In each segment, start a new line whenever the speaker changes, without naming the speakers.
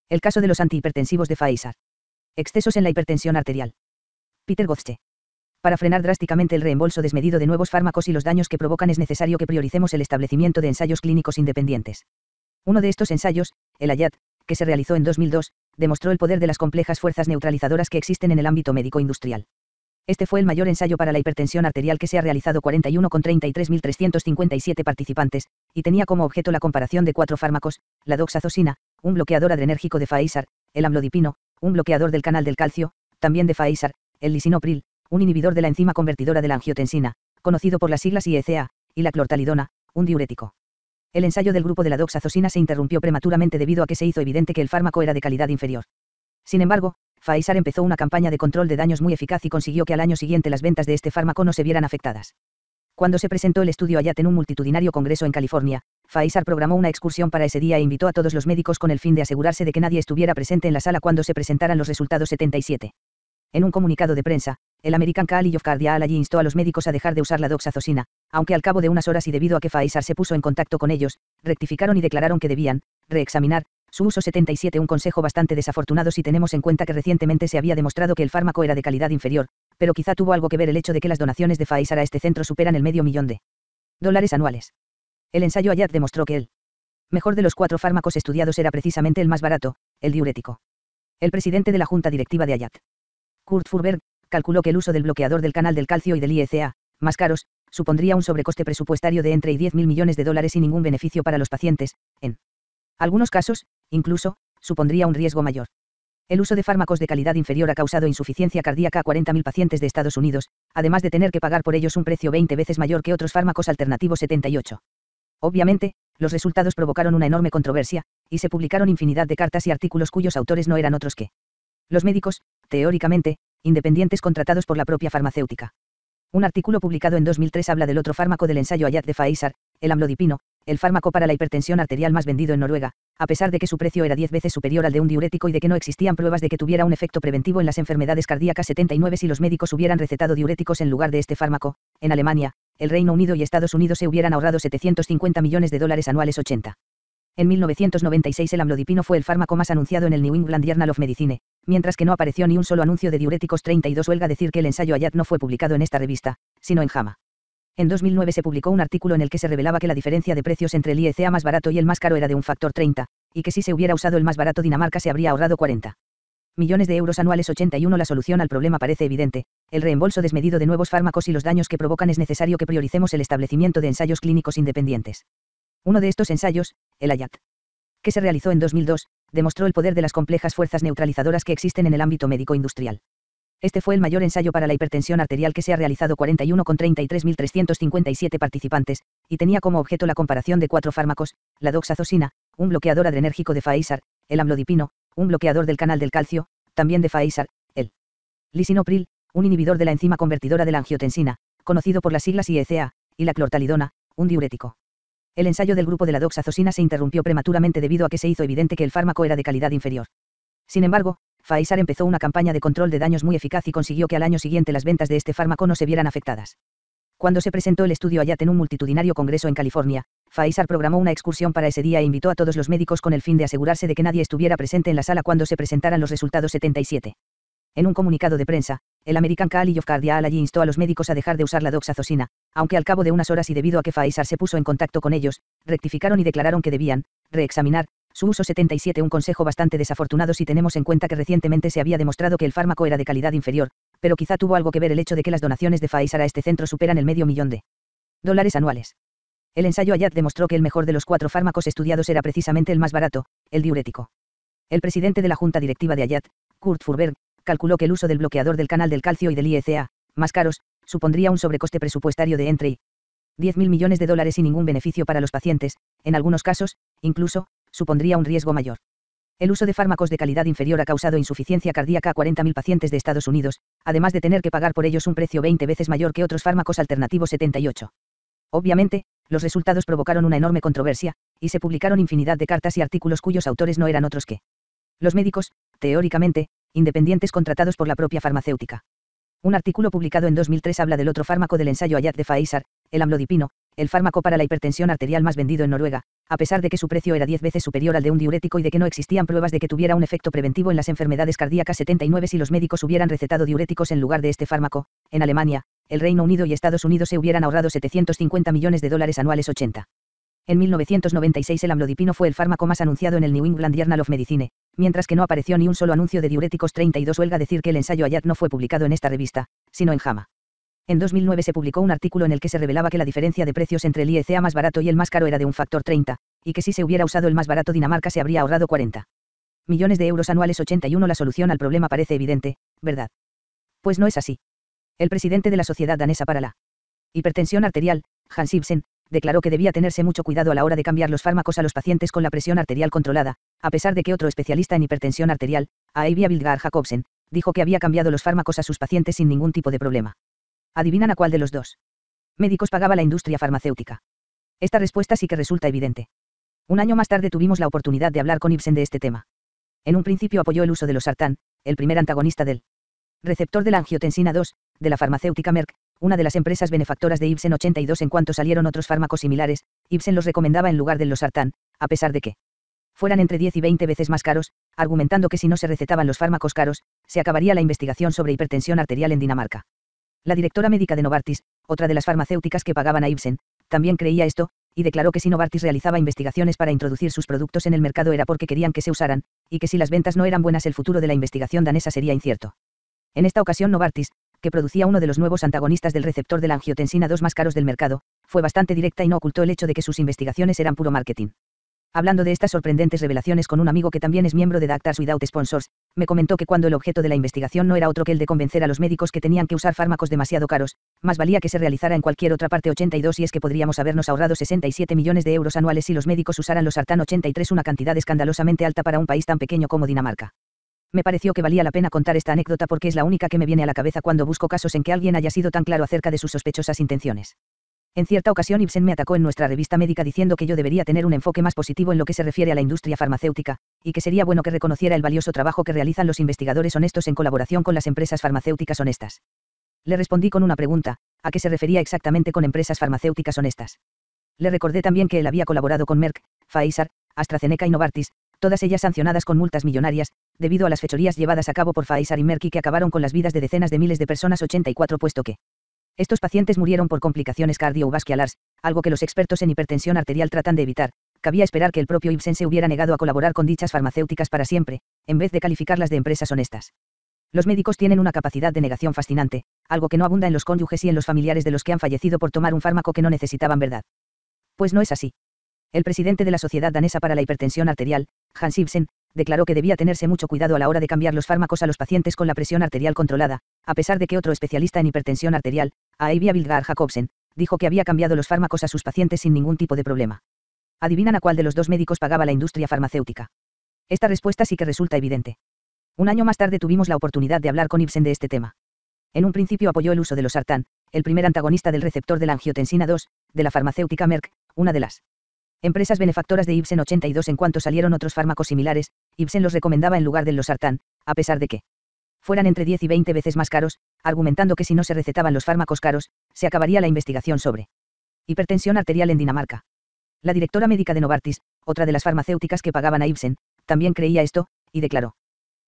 El caso de los antihipertensivos de Pfizer. Excesos en la hipertensión arterial. Peter Gottsche. Para frenar drásticamente el reembolso desmedido de nuevos fármacos y los daños que provocan es necesario que prioricemos el establecimiento de ensayos clínicos independientes. Uno de estos ensayos, el AYAT, que se realizó en 2002, demostró el poder de las complejas fuerzas neutralizadoras que existen en el ámbito médico-industrial. Este fue el mayor ensayo para la hipertensión arterial que se ha realizado 41 con 33.357 participantes, y tenía como objeto la comparación de 4 fármacos: la doxazosina, un bloqueador adrenérgico de Pfizer; el amlodipino, un bloqueador del canal del calcio, también de Pfizer; el lisinopril, un inhibidor de la enzima convertidora de la angiotensina, conocido por las siglas IECA, y la clortalidona, un diurético. El ensayo del grupo de la doxazosina se interrumpió prematuramente debido a que se hizo evidente que el fármaco era de calidad inferior. Sin embargo, Pfizer empezó una campaña de control de daños muy eficaz y consiguió que al año siguiente las ventas de este fármaco no se vieran afectadas. Cuando se presentó el estudio AYAT en un multitudinario congreso en California, Pfizer programó una excursión para ese día e invitó a todos los médicos con el fin de asegurarse de que nadie estuviera presente en la sala cuando se presentaran los resultados 77. En un comunicado de prensa, el American College of Cardiology instó a los médicos a dejar de usar la doxazosina, aunque al cabo de unas horas y debido a que Pfizer se puso en contacto con ellos, rectificaron y declararon que debían reexaminar su uso 77. Un consejo bastante desafortunado si tenemos en cuenta que recientemente se había demostrado que el fármaco era de calidad inferior, pero quizá tuvo algo que ver el hecho de que las donaciones de Pfizer a este centro superan el $500,000 anuales. El ensayo AYAT demostró que el mejor de los 4 fármacos estudiados era precisamente el más barato, el diurético. El presidente de la junta directiva de AYAT, Kurt Furberg, calculó que el uso del bloqueador del canal del calcio y del IECA, más caros, supondría un sobrecoste presupuestario de entre $10.000 millones y ningún beneficio para los pacientes. En algunos casos, incluso, supondría un riesgo mayor. El uso de fármacos de calidad inferior ha causado insuficiencia cardíaca a 40.000 pacientes de Estados Unidos, además de tener que pagar por ellos un precio 20 veces mayor que otros fármacos alternativos 78. Obviamente, los resultados provocaron una enorme controversia, y se publicaron infinidad de cartas y artículos cuyos autores no eran otros que los médicos, teóricamente, independientes contratados por la propia farmacéutica. Un artículo publicado en 2003 habla del otro fármaco del ensayo AYAT de Pfizer, el amlodipino, el fármaco para la hipertensión arterial más vendido en Noruega, a pesar de que su precio era 10 veces superior al de un diurético y de que no existían pruebas de que tuviera un efecto preventivo en las enfermedades cardíacas 79. Si los médicos hubieran recetado diuréticos en lugar de este fármaco, en Alemania, el Reino Unido y Estados Unidos se hubieran ahorrado $750 millones anuales 80. En 1996 el amlodipino fue el fármaco más anunciado en el New England Journal of Medicine, mientras que no apareció ni un solo anuncio de diuréticos 32. Huelga decir que el ensayo AYAT no fue publicado en esta revista, sino en JAMA. En 2009 se publicó un artículo en el que se revelaba que la diferencia de precios entre el IECA más barato y el más caro era de un factor 30, y que si se hubiera usado el más barato Dinamarca se habría ahorrado 40 millones anuales 81. La solución al problema parece evidente: el reembolso desmedido de nuevos fármacos y los daños que provocan. Es necesario que prioricemos el establecimiento de ensayos clínicos independientes. Uno de estos ensayos, el AYAT, que se realizó en 2002, demostró el poder de las complejas fuerzas neutralizadoras que existen en el ámbito médico-industrial. Este fue el mayor ensayo para la hipertensión arterial que se ha realizado 41 con 33.357 participantes, y tenía como objeto la comparación de 4 fármacos: la doxazosina, un bloqueador adrenérgico de Pfizer; el amlodipino, un bloqueador del canal del calcio, también de Pfizer; el lisinopril, un inhibidor de la enzima convertidora de la angiotensina, conocido por las siglas IECA, y la clortalidona, un diurético. El ensayo del grupo de la doxazosina se interrumpió prematuramente debido a que se hizo evidente que el fármaco era de calidad inferior. Sin embargo, Pfizer empezó una campaña de control de daños muy eficaz y consiguió que al año siguiente las ventas de este fármaco no se vieran afectadas. Cuando se presentó el estudio AYAT en un multitudinario congreso en California, Pfizer programó una excursión para ese día e invitó a todos los médicos con el fin de asegurarse de que nadie estuviera presente en la sala cuando se presentaran los resultados 77. En un comunicado de prensa, el American College of Cardiology instó a los médicos a dejar de usar la doxazosina, aunque al cabo de unas horas y debido a que Pfizer se puso en contacto con ellos, rectificaron y declararon que debían reexaminar su uso 77. Un consejo bastante desafortunado si tenemos en cuenta que recientemente se había demostrado que el fármaco era de calidad inferior, pero quizá tuvo algo que ver el hecho de que las donaciones de Pfizer a este centro superan el $500,000 anuales. El ensayo AYAT demostró que el mejor de los 4 fármacos estudiados era precisamente el más barato, el diurético. El presidente de la junta directiva de AYAT, Kurt Furberg, calculó que el uso del bloqueador del canal del calcio y del IECA, más caros, supondría un sobrecoste presupuestario de entre $10.000 millones y ningún beneficio para los pacientes. En algunos casos, incluso, supondría un riesgo mayor. El uso de fármacos de calidad inferior ha causado insuficiencia cardíaca a 40.000 pacientes de Estados Unidos, además de tener que pagar por ellos un precio 20 veces mayor que otros fármacos alternativos 78. Obviamente, los resultados provocaron una enorme controversia, y se publicaron infinidad de cartas y artículos cuyos autores no eran otros que los médicos, teóricamente, independientes contratados por la propia farmacéutica. Un artículo publicado en 2003 habla del otro fármaco del ensayo AYAT de Pfizer, el amlodipino, el fármaco para la hipertensión arterial más vendido en Noruega, a pesar de que su precio era 10 veces superior al de un diurético y de que no existían pruebas de que tuviera un efecto preventivo en las enfermedades cardíacas. 79 Si los médicos hubieran recetado diuréticos en lugar de este fármaco, en Alemania, el Reino Unido y Estados Unidos se hubieran ahorrado 750 millones de dólares anuales. 80. En 1996 el amlodipino fue el fármaco más anunciado en el New England Journal of Medicine, mientras que no apareció ni un solo anuncio de diuréticos. 32 Huelga decir que el ensayo Ayat no fue publicado en esta revista, sino en JAMA. En 2009 se publicó un artículo en el que se revelaba que la diferencia de precios entre el IECA más barato y el más caro era de un factor 30, y que si se hubiera usado el más barato Dinamarca se habría ahorrado 40 millones de euros anuales. 81 La solución al problema parece evidente, ¿verdad? Pues no es así. El presidente de la Sociedad Danesa para la Hipertensión Arterial, Hans Ibsen, declaró que debía tenerse mucho cuidado a la hora de cambiar los fármacos a los pacientes con la presión arterial controlada, a pesar de que otro especialista en hipertensión arterial, Aivia Vildgar Jacobsen, dijo que había cambiado los fármacos a sus pacientes sin ningún tipo de problema. ¿Adivinan a cuál de los dos médicos pagaba la industria farmacéutica? Esta respuesta sí que resulta evidente. Un año más tarde tuvimos la oportunidad de hablar con Ibsen de este tema. En un principio apoyó el uso de losartán, el primer antagonista del receptor de la angiotensina 2, de la farmacéutica Merck, una de las empresas benefactoras de Ibsen. 82 En cuanto salieron otros fármacos similares, Ibsen los recomendaba en lugar del losartán, a pesar de que fueran entre 10 y 20 veces más caros, argumentando que si no se recetaban los fármacos caros, se acabaría la investigación sobre hipertensión arterial en Dinamarca. La directora médica de Novartis, otra de las farmacéuticas que pagaban a Ibsen, también creía esto, y declaró que si Novartis realizaba investigaciones para introducir sus productos en el mercado era porque querían que se usaran, y que si las ventas no eran buenas el futuro de la investigación danesa sería incierto. En esta ocasión Novartis, que producía uno de los nuevos antagonistas del receptor de la angiotensina 2 más caros del mercado, fue bastante directa y no ocultó el hecho de que sus investigaciones eran puro marketing. Hablando de estas sorprendentes revelaciones con un amigo que también es miembro de Doctors Without Sponsors, me comentó que cuando el objeto de la investigación no era otro que el de convencer a los médicos que tenían que usar fármacos demasiado caros, más valía que se realizara en cualquier otra parte. 82 Y es que podríamos habernos ahorrado 67 millones de euros anuales si los médicos usaran losartán. 83 Una cantidad escandalosamente alta para un país tan pequeño como Dinamarca. Me pareció que valía la pena contar esta anécdota porque es la única que me viene a la cabeza cuando busco casos en que alguien haya sido tan claro acerca de sus sospechosas intenciones. En cierta ocasión Ibsen me atacó en nuestra revista médica diciendo que yo debería tener un enfoque más positivo en lo que se refiere a la industria farmacéutica, y que sería bueno que reconociera el valioso trabajo que realizan los investigadores honestos en colaboración con las empresas farmacéuticas honestas. Le respondí con una pregunta: ¿a qué se refería exactamente con empresas farmacéuticas honestas? Le recordé también que él había colaborado con Merck, Pfizer, AstraZeneca y Novartis, todas ellas sancionadas con multas millonarias, debido a las fechorías llevadas a cabo por Pfizer y Merck y que acabaron con las vidas de decenas de miles de personas. 84 Puesto que estos pacientes murieron por complicaciones cardiovasculares, algo que los expertos en hipertensión arterial tratan de evitar, cabía esperar que el propio Ibsen se hubiera negado a colaborar con dichas farmacéuticas para siempre, en vez de calificarlas de empresas honestas. Los médicos tienen una capacidad de negación fascinante, algo que no abunda en los cónyuges y en los familiares de los que han fallecido por tomar un fármaco que no necesitaban, ¿verdad? Pues no es así. El presidente de la Sociedad Danesa para la Hipertensión Arterial, Hans Ibsen, declaró que debía tenerse mucho cuidado a la hora de cambiar los fármacos a los pacientes con la presión arterial controlada, a pesar de que otro especialista en hipertensión arterial, Aivia Vildgar Jacobsen, dijo que había cambiado los fármacos a sus pacientes sin ningún tipo de problema. ¿Adivinan a cuál de los dos médicos pagaba la industria farmacéutica? Esta respuesta sí que resulta evidente. Un año más tarde tuvimos la oportunidad de hablar con Ibsen de este tema. En un principio apoyó el uso de losartán, el primer antagonista del receptor de la angiotensina 2, de la farmacéutica Merck, una de las empresas benefactoras de Ibsen. 82 En cuanto salieron otros fármacos similares, Ibsen los recomendaba en lugar del losartán, a pesar de que fueran entre 10 y 20 veces más caros, argumentando que si no se recetaban los fármacos caros, se acabaría la investigación sobre hipertensión arterial en Dinamarca. La directora médica de Novartis, otra de las farmacéuticas que pagaban a Ibsen, también creía esto, y declaró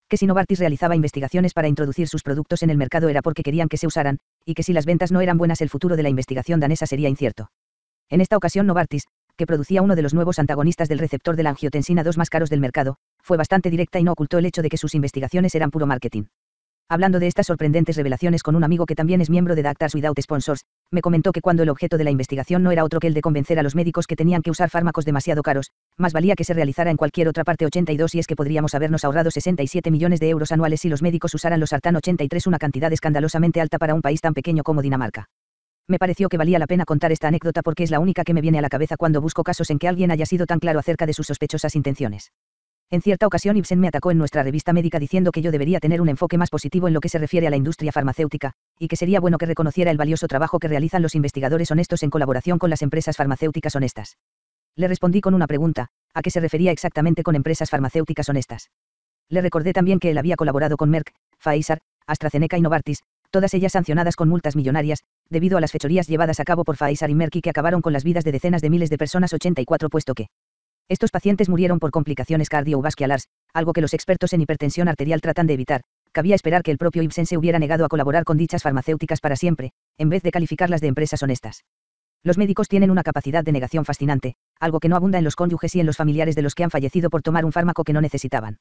que si Novartis realizaba investigaciones para introducir sus productos en el mercado era porque querían que se usaran, y que si las ventas no eran buenas el futuro de la investigación danesa sería incierto. En esta ocasión Novartis, que producía uno de los nuevos antagonistas del receptor de la angiotensina 2 más caros del mercado, fue bastante directa y no ocultó el hecho de que sus investigaciones eran puro marketing. Hablando de estas sorprendentes revelaciones con un amigo que también es miembro de Doctors Without Sponsors, me comentó que cuando el objeto de la investigación no era otro que el de convencer a los médicos que tenían que usar fármacos demasiado caros, más valía que se realizara en cualquier otra parte. 82 Y es que podríamos habernos ahorrado 67 millones de euros anuales si los médicos usaran losartán. 83 Una cantidad escandalosamente alta para un país tan pequeño como Dinamarca. Me pareció que valía la pena contar esta anécdota porque es la única que me viene a la cabeza cuando busco casos en que alguien haya sido tan claro acerca de sus sospechosas intenciones. En cierta ocasión Ibsen me atacó en nuestra revista médica diciendo que yo debería tener un enfoque más positivo en lo que se refiere a la industria farmacéutica, y que sería bueno que reconociera el valioso trabajo que realizan los investigadores honestos en colaboración con las empresas farmacéuticas honestas. Le respondí con una pregunta: ¿a qué se refería exactamente con empresas farmacéuticas honestas? Le recordé también que él había colaborado con Merck, Pfizer, AstraZeneca y Novartis, todas ellas sancionadas con multas millonarias, debido a las fechorías llevadas a cabo por Pfizer y Merck y que acabaron con las vidas de decenas de miles de personas. 84 puesto que estos pacientes murieron por complicaciones cardiovasculares, algo que los expertos en hipertensión arterial tratan de evitar. Cabía esperar que el propio Ipsen se hubiera negado a colaborar con dichas farmacéuticas para siempre, en vez de calificarlas de empresas honestas. Los médicos tienen una capacidad de negación fascinante, algo que no abunda en los cónyuges y en los familiares de los que han fallecido por tomar un fármaco que no necesitaban.